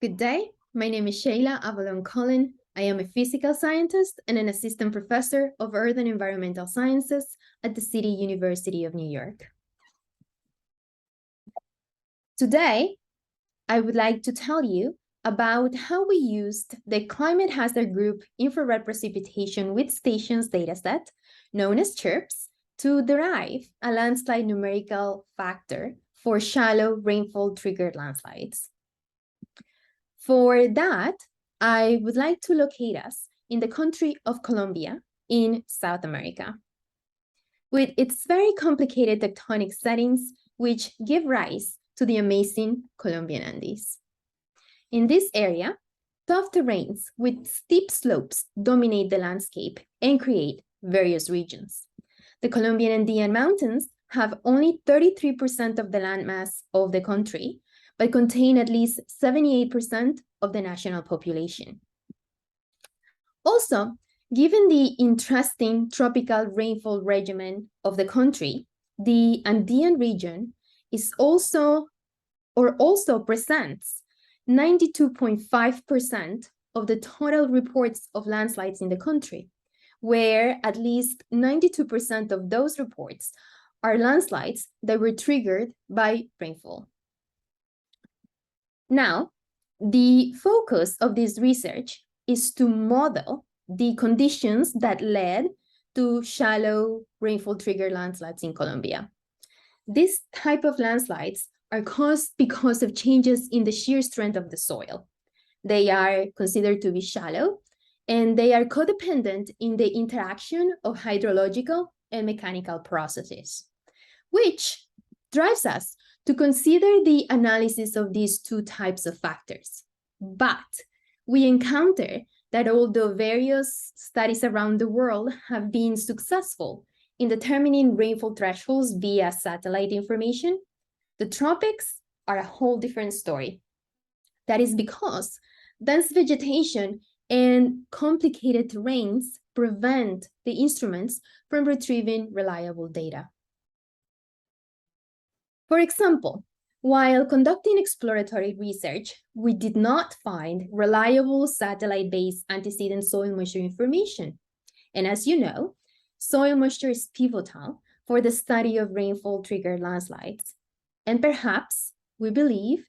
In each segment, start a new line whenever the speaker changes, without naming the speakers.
Good day. My name is Shayla Avalon Collin. I am a physical scientist and an assistant professor of Earth and Environmental Sciences at the City University of New York. Today, I would like to tell you about how we used the Climate Hazard Group Infrared Precipitation with Stations dataset, known as CHIRPS, to derive a landslide numerical factor for shallow rainfall-triggered landslides. For that, I would like to locate us in the country of Colombia in South America, with its very complicated tectonic settings, which give rise to the amazing Colombian Andes. In this area, tough terrains with steep slopes dominate the landscape and create various regions. The Colombian Andean mountains have only 33% of the landmass of the country, but contain at least 78% of the national population. Also, given the interesting tropical rainfall regimen of the country, the Andean region is also presents 92.5% of the total reports of landslides in the country, where at least 92% of those reports are landslides that were triggered by rainfall. Now, the focus of this research is to model the conditions that led to shallow rainfall-triggered landslides in Colombia. This type of landslides are caused because of changes in the shear strength of the soil. They are considered to be shallow, and they are codependent in the interaction of hydrological and mechanical processes, which drives us to consider the analysis of these two types of factors. But we encounter that although various studies around the world have been successful in determining rainfall thresholds via satellite information, the tropics are a whole different story. That is because dense vegetation and complicated terrains prevent the instruments from retrieving reliable data. For example, while conducting exploratory research, we did not find reliable satellite-based antecedent soil moisture information. And as you know, soil moisture is pivotal for the study of rainfall-triggered landslides. And perhaps, we believe,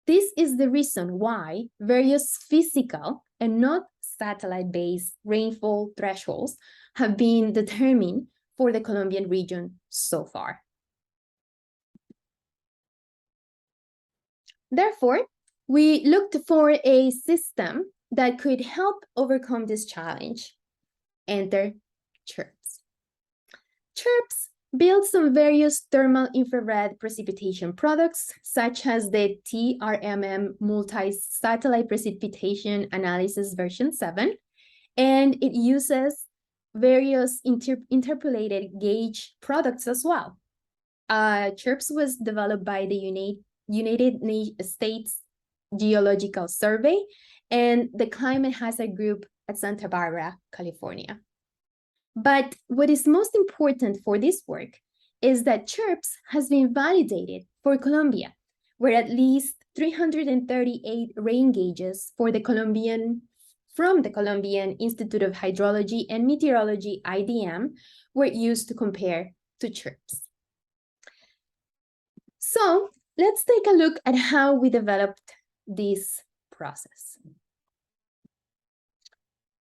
this is the reason why various physical and not satellite-based rainfall thresholds have been determined for the Colombian region so far. Therefore, we looked for a system that could help overcome this challenge. Enter CHIRPS. CHIRPS builds on various thermal infrared precipitation products, such as the TRMM Multi-Satellite Precipitation Analysis version 7, and it uses various interpolated gauge products as well. CHIRPS was developed by the United States Geological Survey and the Climate Hazard Group at Santa Barbara, California. But what is most important for this work is that CHIRPS has been validated for Colombia, where at least 338 rain gauges from the Colombian Institute of Hydrology and Meteorology, IDM, were used to compare to CHIRPS. So let's take a look at how we developed this process.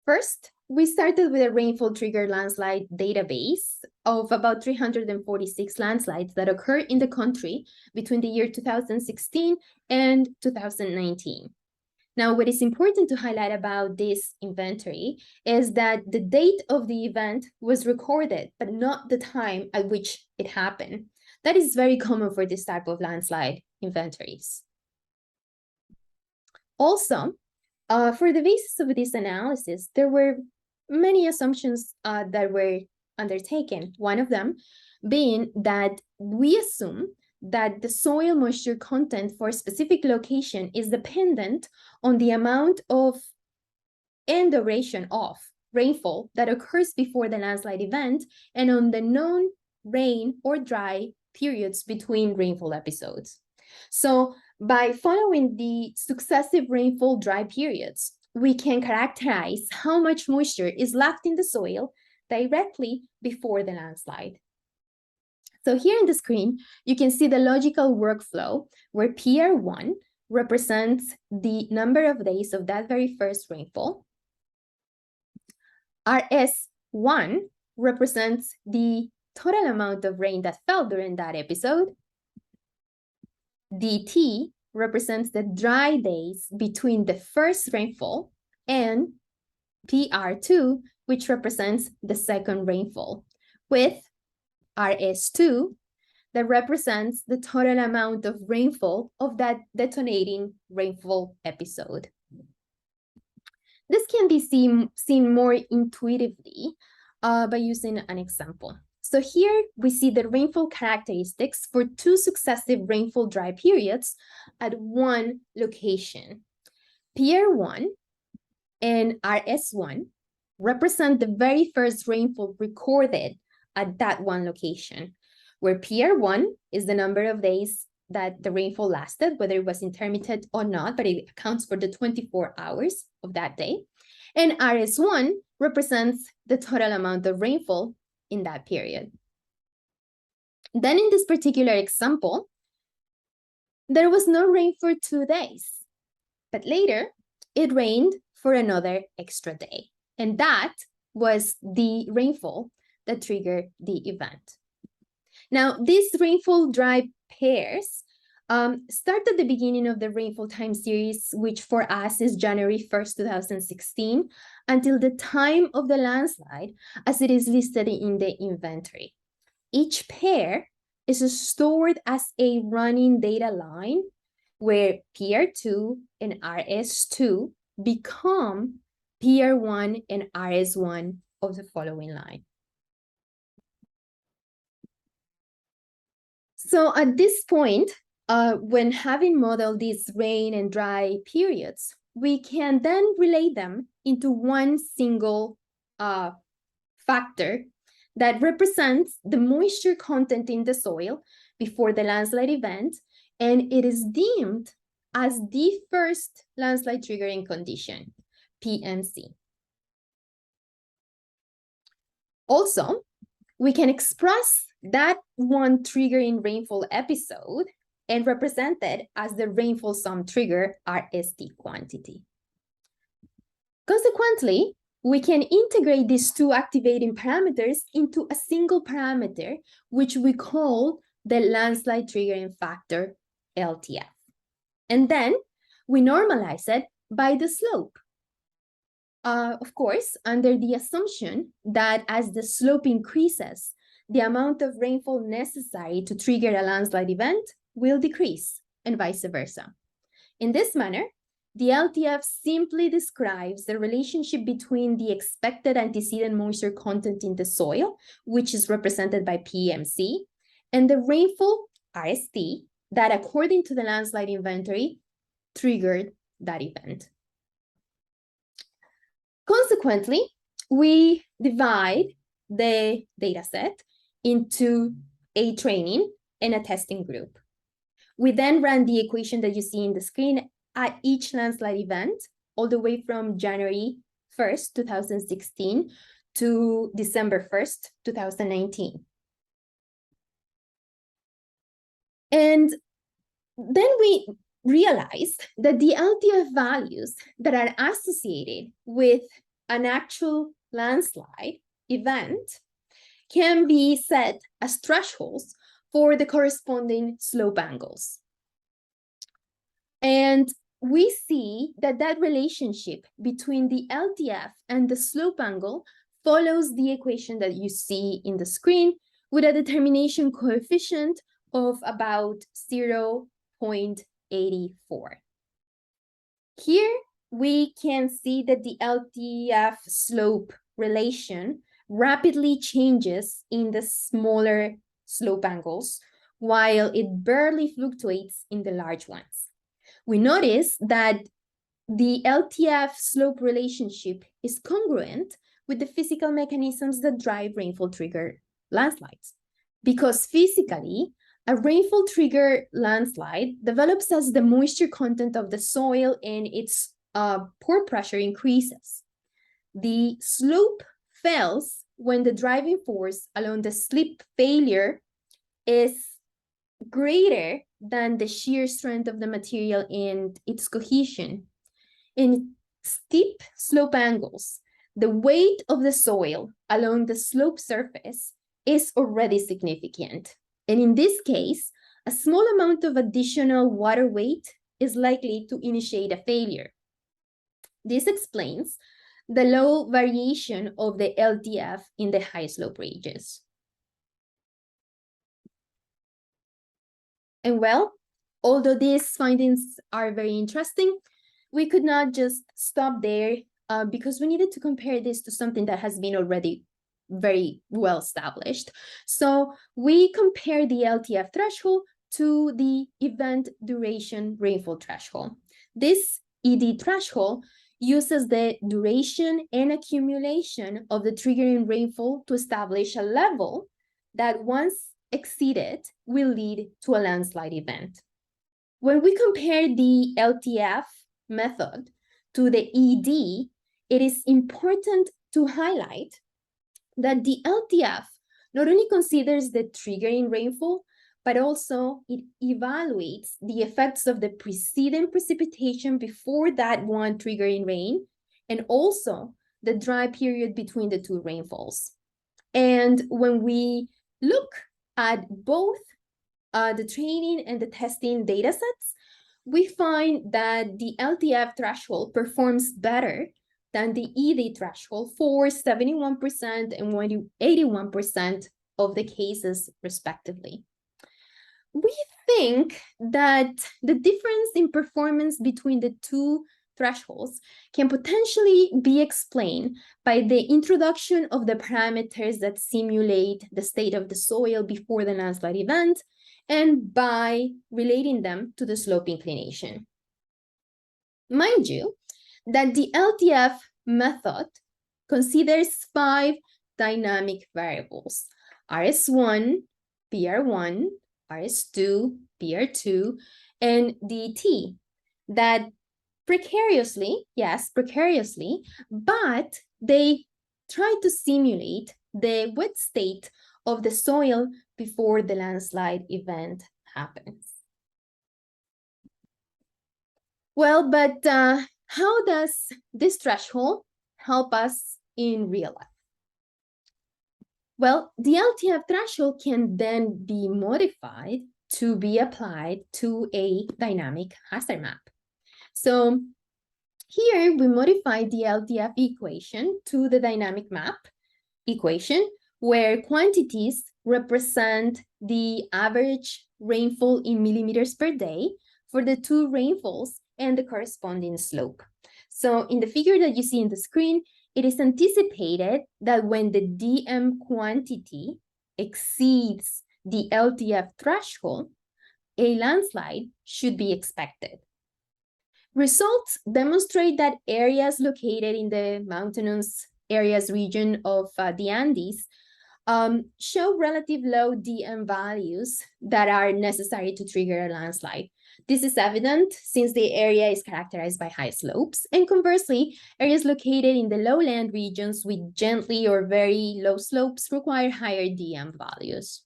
First, we started with a rainfall-triggered landslide database of about 346 landslides that occurred in the country between the year 2016 and 2019. Now, what is important to highlight about this inventory is that the date of the event was recorded, but not the time at which it happened. That is very common for this type of landslide inventories. Also, for the basis of this analysis, there were many assumptions that were undertaken. One of them being that we assume that the soil moisture content for a specific location is dependent on the amount of and duration of rainfall that occurs before the landslide event and on the known rain or dry periods between rainfall episodes. So By following the successive rainfall dry periods, we can characterize how much moisture is left in the soil directly before the landslide. So here in the screen, you can see the logical workflow where PR1 represents the number of days of that very first rainfall. RS1 represents the total amount of rain that fell during that episode. DT represents the dry days between the first rainfall, and PR2, which represents the second rainfall, with RS2 that represents the total amount of rainfall of that detonating rainfall episode. This can be seen more intuitively by using an example. So here we see the rainfall characteristics for two successive rainfall dry periods at one location. PR1 and RS1 represent the very first rainfall recorded at that one location, where PR1 is the number of days that the rainfall lasted, whether it was intermittent or not, but it accounts for the 24 hours of that day. And RS1 represents the total amount of rainfall in that period. Then in this particular example, there was no rain for 2 days, but later it rained for another extra day. And that was the rainfall that triggered the event. Now, these rainfall dry pairs start at the beginning of the rainfall time series, which for us is January 1st, 2016, until the time of the landslide, as it is listed in the inventory. Each pair is stored as a running data line where PR2 and RS2 become PR1 and RS1 of the following line. So at this point, when having modeled these rain and dry periods, we can then relate them into one single factor that represents the moisture content in the soil before the landslide event, and it is deemed as the first landslide triggering condition, PMC. Also, we can express that one triggering rainfall episode and represent it as the rainfall sum trigger, RST quantity. Consequently, we can integrate these two activating parameters into a single parameter, which we call the landslide triggering factor, LTF. And then we normalize it by the slope. Of course, under the assumption that as the slope increases, the amount of rainfall necessary to trigger a landslide event will decrease, and vice versa. In this manner, the LTF simply describes the relationship between the expected antecedent moisture content in the soil, which is represented by PMC, and the rainfall, RST, that according to the landslide inventory, triggered that event. Consequently, we divide the dataset into a training and a testing group. We then ran the equation that you see in the screen at each landslide event, all the way from January 1st, 2016 to December 1st, 2019. And then we realized that the LTF values that are associated with an actual landslide event can be set as thresholds for the corresponding slope angles. And we see that that relationship between the LTF and the slope angle follows the equation that you see in the screen with a determination coefficient of about 0.84. Here we can see that the LTF slope relation rapidly changes in the smaller slope angles, while it barely fluctuates in the large ones. We notice that the LTF slope relationship is congruent with the physical mechanisms that drive rainfall trigger landslides, because physically, A rainfall-triggered landslide develops as the moisture content of the soil and its pore pressure increases. The slope fails when the driving force along the slip failure is greater than the shear strength of the material and its cohesion. In steep slope angles, the weight of the soil along the slope surface is already significant. And in this case, a small amount of additional water weight is likely to initiate a failure. This explains the low variation of the LTF in the high slope ranges. And well, although these findings are very interesting, we could not just stop there because we needed to compare this to something that has been already very well established. So we compare the LTF threshold to the event duration rainfall threshold. This ED threshold uses the duration and accumulation of the triggering rainfall to establish a level that once exceeded will lead to a landslide event. When we compare the LTF method to the ED, it is important to highlight that the LTF not only considers the triggering rainfall, but also it evaluates the effects of the preceding precipitation before that one triggering rain, and also the dry period between the two rainfalls. And when we look at both the training and the testing data sets, we find that the LTF threshold performs better than the ED threshold for 71% and 81% of the cases, respectively. We think that the difference in performance between the two thresholds can potentially be explained by the introduction of the parameters that simulate the state of the soil before the landslide event and by relating them to the slope inclination. Mind you, that the LTF method considers 5 dynamic variables: RS1, PR1, RS2, PR2, and DT that precariously, yes, precariously, but they try to simulate the wet state of the soil before the landslide event happens. Well, but how does this threshold help us in real life? Well, the LTF threshold can then be modified to be applied to a dynamic hazard map. So here we modify the LTF equation to the dynamic map equation, where quantities represent the average rainfall in millimeters per day for the two rainfalls and the corresponding slope. So in the figure that you see in the screen, it is anticipated that when the DM quantity exceeds the LTF threshold, a landslide should be expected. Results demonstrate that areas located in the mountainous areas region of the Andes show relative low DM values that are necessary to trigger a landslide. This is evident since the area is characterized by high slopes, and conversely, areas located in the lowland regions with gently or very low slopes require higher DM values.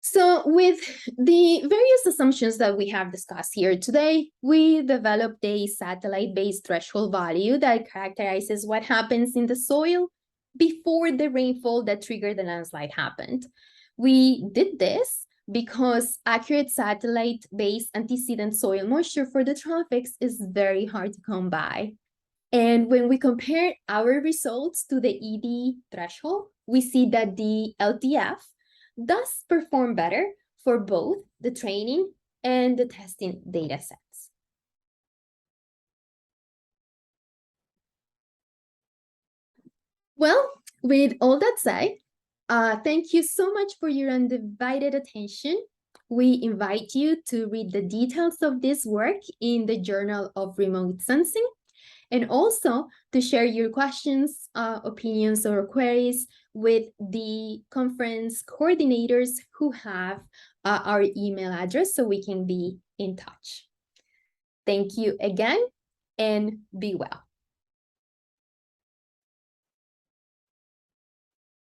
So with the various assumptions that we have discussed here today, we developed a satellite-based threshold value that characterizes what happens in the soil before the rainfall that triggered the landslide happened. We did this because accurate satellite-based antecedent soil moisture for the tropics is very hard to come by. And when we compare our results to the ED threshold, we see that the LTF does perform better for both the training and the testing data sets. Well, with all that said, thank you so much for your undivided attention. We invite you to read the details of this work in the Journal of Remote Sensing, and also to share your questions, opinions, or queries with the conference coordinators who have our email address so we can be in touch. Thank you again, and be well.